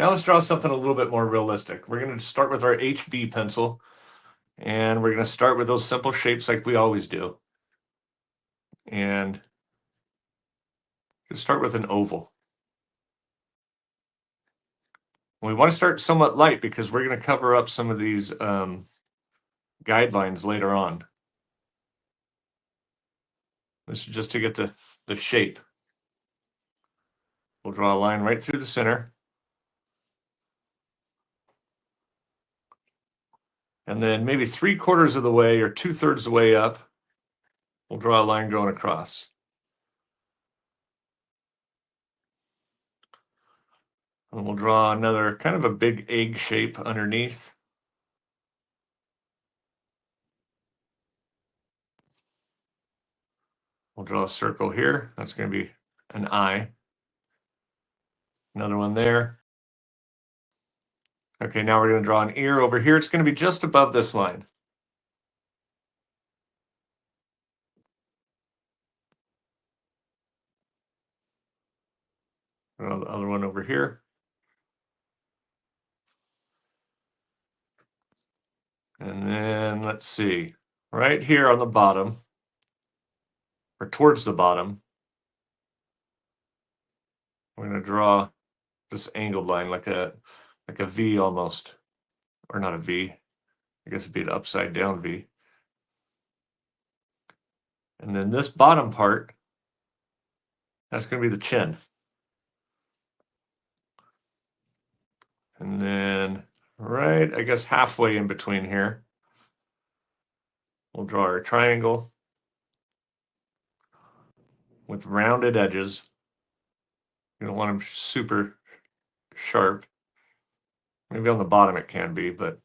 Now let's draw something a little bit more realistic. We're going to start with our HB pencil, and we're going to start with those simple shapes like we always do. And let's start with an oval. We want to start somewhat light because we're going to cover up some of these guidelines later on. This is just to get the shape. We'll draw a line right through the center. And then maybe 3/4 of the way or 2/3 of the way up, we'll draw a line going across. And we'll draw another kind of a big egg shape underneath. We'll draw a circle here. That's going to be an eye. Another one there. Okay, now we're going to draw an ear over here. It's going to be just above this line. Draw the other one over here. And then let's see, right here on the bottom, or towards the bottom, we're going to draw this angled line like a V almost, or not a V. I guess it'd be an upside down V. And then this bottom part, that's going to be the chin. And then right, I guess halfway in between here, we'll draw our triangle with rounded edges. You don't want them super sharp. Maybe on the bottom it can be, but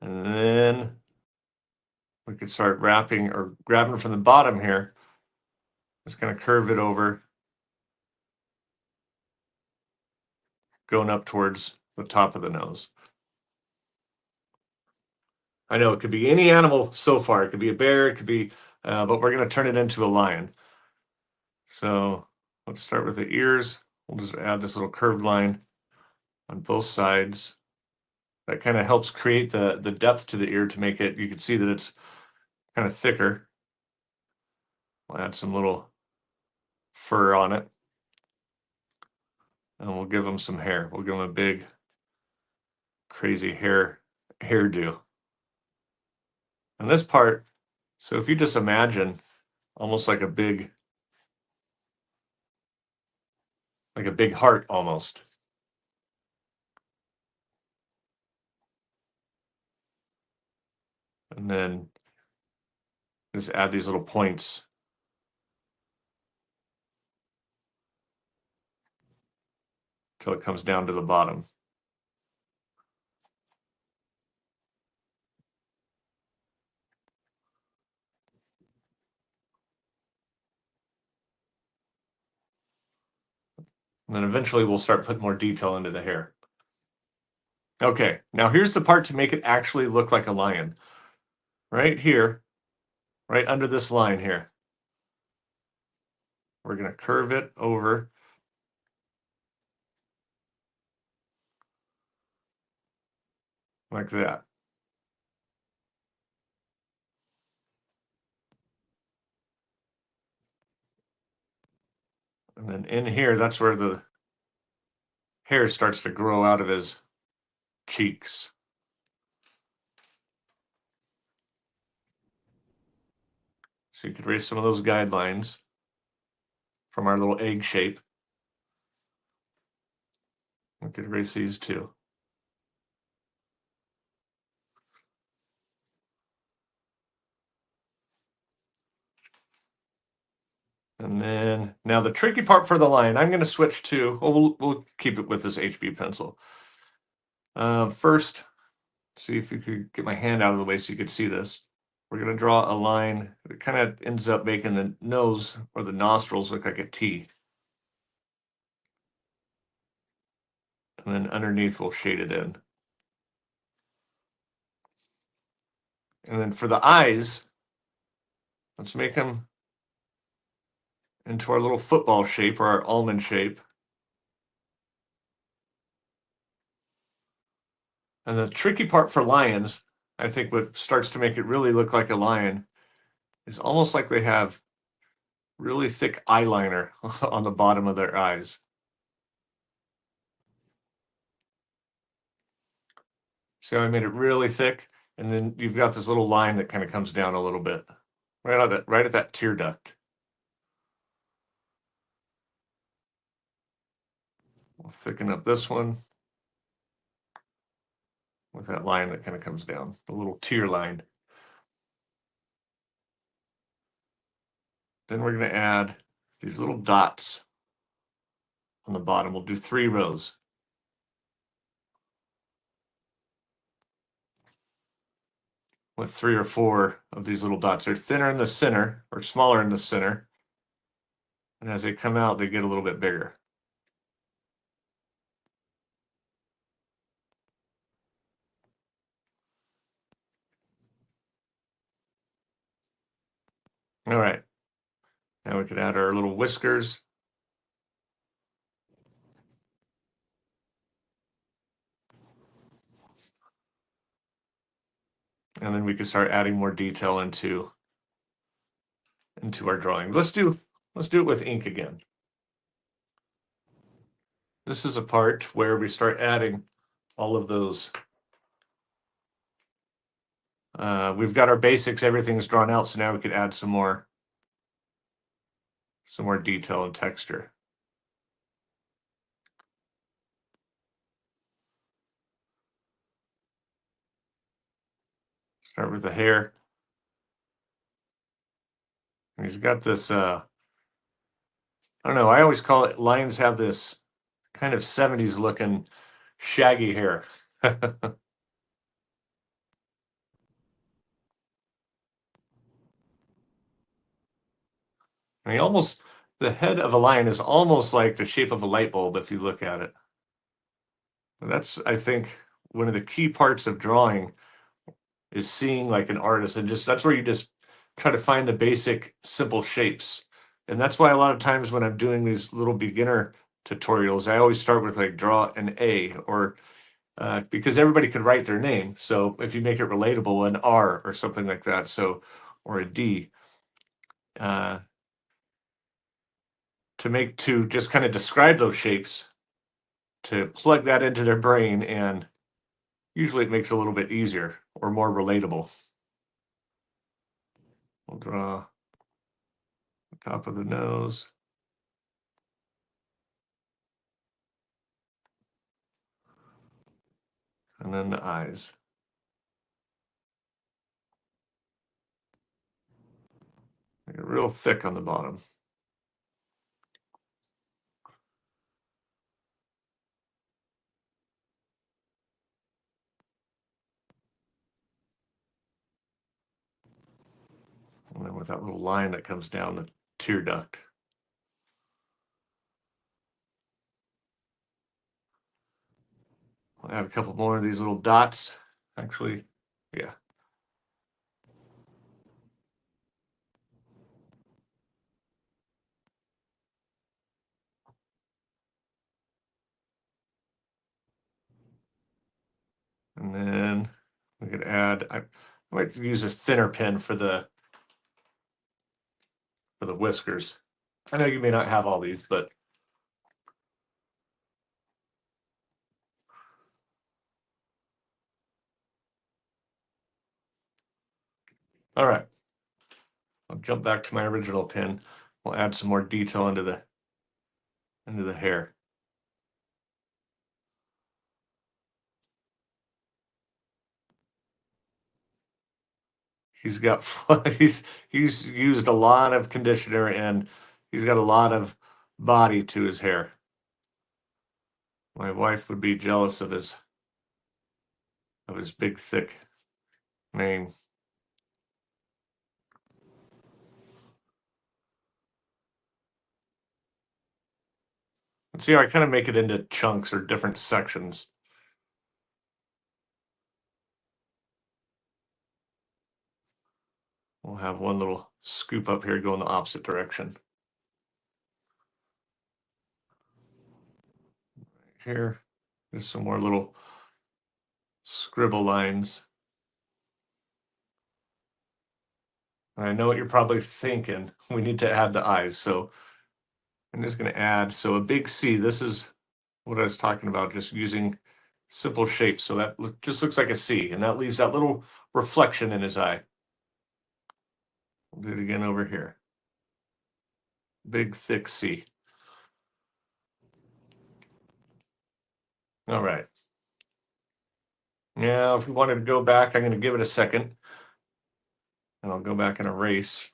and then we could start wrapping or grabbing from the bottom here. Just kind of curve it over, going up towards the top of the nose. I know it could be any animal so far. It could be a bear, it could be, but we're going to turn it into a lion. So let's start with the ears. We'll just add this little curved line on both sides. That kind of helps create the depth to the ear to make it, you can see that it's kind of thicker. We'll add some little fur on it. And we'll give them some hair. We'll give them a big, crazy hairdo. And this part, so if you just imagine almost like a big heart almost. And then just add these little points. Till it comes down to the bottom. And then eventually we'll start putting more detail into the hair. Okay, now here's the part to make it actually look like a lion. Right here, right under this line here. We're going to curve it over. Like that. And then in here, that's where the hair starts to grow out of his cheeks. So you could erase some of those guidelines from our little egg shape. We could erase these too. And then now the tricky part for the line, I'm going to switch to, well, we'll keep it with this HB pencil. First, see if you could get my hand out of the way so you could see this. We're going to draw a line that kind of ends up making the nose or the nostrils look like a T. And then underneath we'll shade it in. And then for the eyes, let's make them into our little football shape or our almond shape. And the tricky part for lions, I think what starts to make it really look like a lion, is almost like they have really thick eyeliner on the bottom of their eyes. See how I made it really thick? And then you've got this little line that kind of comes down a little bit, right at that tear duct. We'll thicken up this one with that line that kind of comes down, the little tear line. Then we're going to add these little dots on the bottom. We'll do 3 rows. With 3 or 4 of these little dots. They're thinner in the center or smaller in the center. And as they come out, they get a little bit bigger. All right. Now we could add our little whiskers. And then we can start adding more detail into our drawing. Let's do it with ink again. This is a part where we start adding all of those. We've got our basics, everything's drawn out, so now we could add some more detail and texture. Start with the hair. And he's got this, I don't know, I always call it, lions have this kind of 70s looking shaggy hair. I mean, the head of a lion is almost like the shape of a light bulb if you look at it. And that's, I think, one of the key parts of drawing is seeing like an artist, and that's where you just try to find the basic simple shapes. And that's why a lot of times when I'm doing these little beginner tutorials, I always start with like draw an A, or because everybody could write their name. So if you make it relatable, an R or something like that, so, or a D, to just kind of describe those shapes, to plug that into their brain, and usually it makes it a little bit easier or more relatable. We'll draw the top of the nose. And then the eyes. Make it real thick on the bottom. And then with that little line that comes down the tear duct. I'll add a couple more of these little dots. Actually, yeah. And then we could add, I might use a thinner pen for the whiskers. I know you may not have all these, but all right. I'll jump back to my original pen. We'll add some more detail into the hair. He's got he's used a lot of conditioner, and he's got a lot of body to his hair. My wife would be jealous of his big thick mane. See how I kind of make it into chunks or different sections. We'll have one little scoop up here go in the opposite direction. here. There's some more little scribble lines. And I know what you're probably thinking. We need to add the eyes. So I'm just going to add, so a big C, this is what I was talking about, just using simple shapes. So that just looks like a C, and that leaves that little reflection in his eye. We'll do it again over here. Big, thick C. All right. Now, if we wanted to go back, I'm going to give it a second. And I'll go back and erase.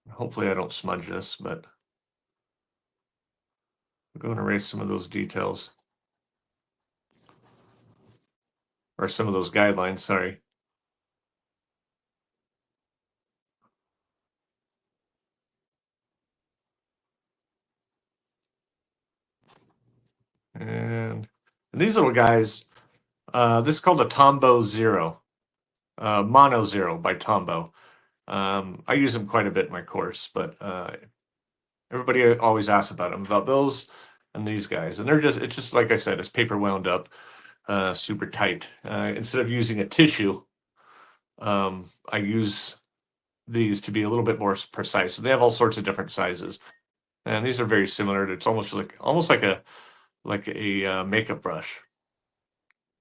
Hopefully I don't smudge this, but I'll go and erase some of those details. Or some of those guidelines, sorry. And these little guys, this is called a Tombow Zero, Mono Zero by Tombow. I use them quite a bit in my course, but everybody always asks about them, about those and these guys. And it's just like I said, it's paper wound up, super tight. Instead of using a tissue, I use these to be a little bit more precise. So they have all sorts of different sizes. And these are very similar. It's almost like a makeup brush.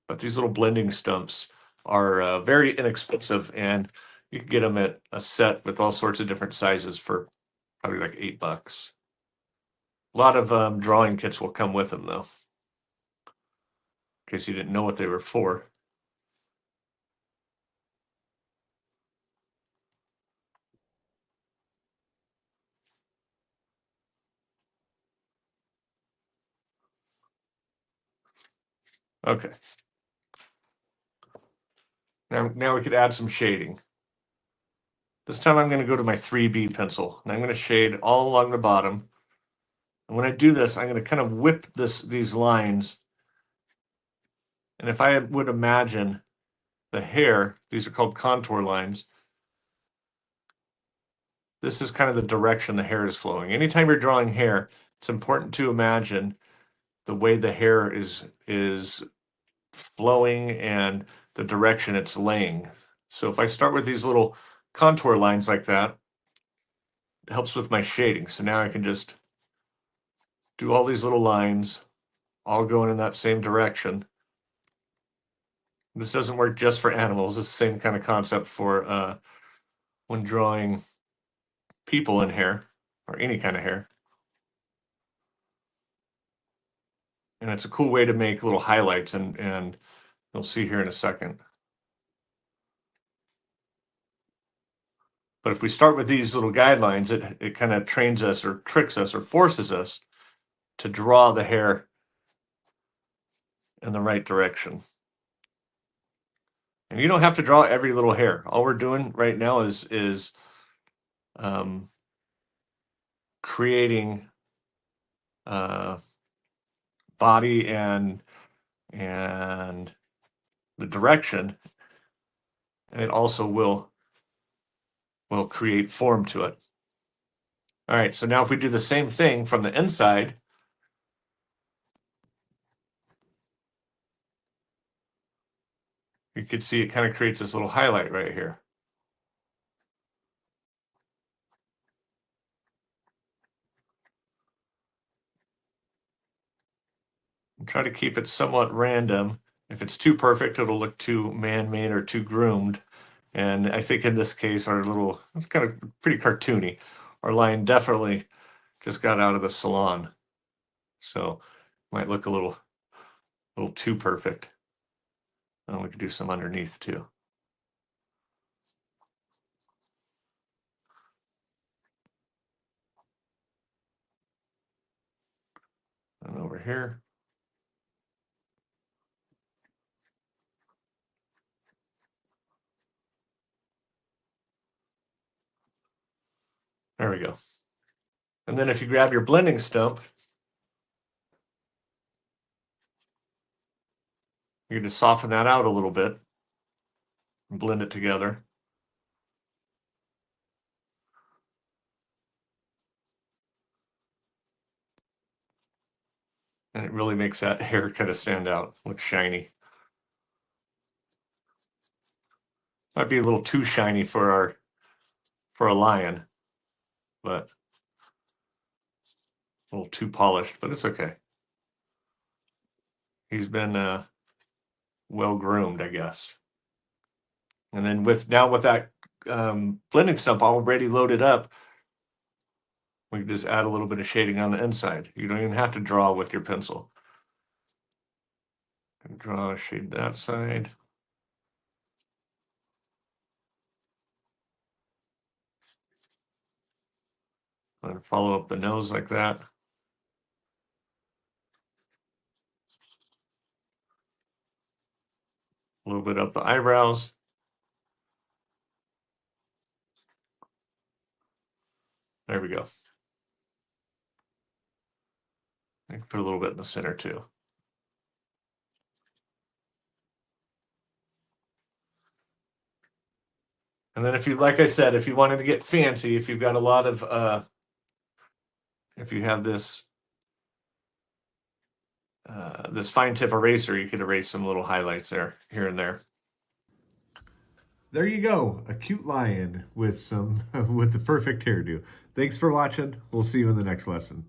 But these little blending stumps are very inexpensive, and you can get them at a set with all sorts of different sizes for probably like $8. A lot of drawing kits will come with them, though, in case you didn't know what they were for. Okay. Now we could add some shading. This time I'm going to go to my 3B pencil, and I'm going to shade all along the bottom. And when I do this, I'm going to kind of whip these lines. And if I would imagine the hair, these are called contour lines. This is kind of the direction the hair is flowing. Anytime you're drawing hair, it's important to imagine the way the hair is flowing and the direction it's laying. So if I start with these little contour lines like that, it helps with my shading. So now I can just do all these little lines, all going in that same direction. This doesn't work just for animals. It's the same kind of concept for when drawing people in hair or any kind of hair. And it's a cool way to make little highlights, and you'll see here in a second. But if we start with these little guidelines, it kind of trains us or tricks us or forces us to draw the hair in the right direction. And you don't have to draw every little hair. All we're doing right now is creating body and the direction, and it also will create form to it. All right, so now if we do the same thing from the inside, you can see it kind of creates this little highlight right here. Try to keep it somewhat random. If it's too perfect, it'll look too man-made or too groomed. And I think in this case, it's kind of pretty cartoony. Our line definitely just got out of the salon. So might look a little too perfect. And we could do some underneath too. And over here. There we go. And then if you grab your blending stump, you can just soften that out a little bit and blend it together. And it really makes that hair kind of stand out, look shiny. Might be a little too shiny for a lion, but a little too polished, but it's okay. He's been well groomed, I guess. And then with that blending stump already loaded up, we can just add a little bit of shading on the inside. You don't even have to draw with your pencil. Draw, shade that side. And follow up the nose like that. A little bit up the eyebrows. There we go. I can put a little bit in the center too. And then if you, like I said, if you wanted to get fancy, if you've got a lot of, if you have this fine tip eraser, you could erase some little highlights there, here and there. There you go, a cute lion with some with the perfect hairdo. Thanks for watching. We'll see you in the next lesson.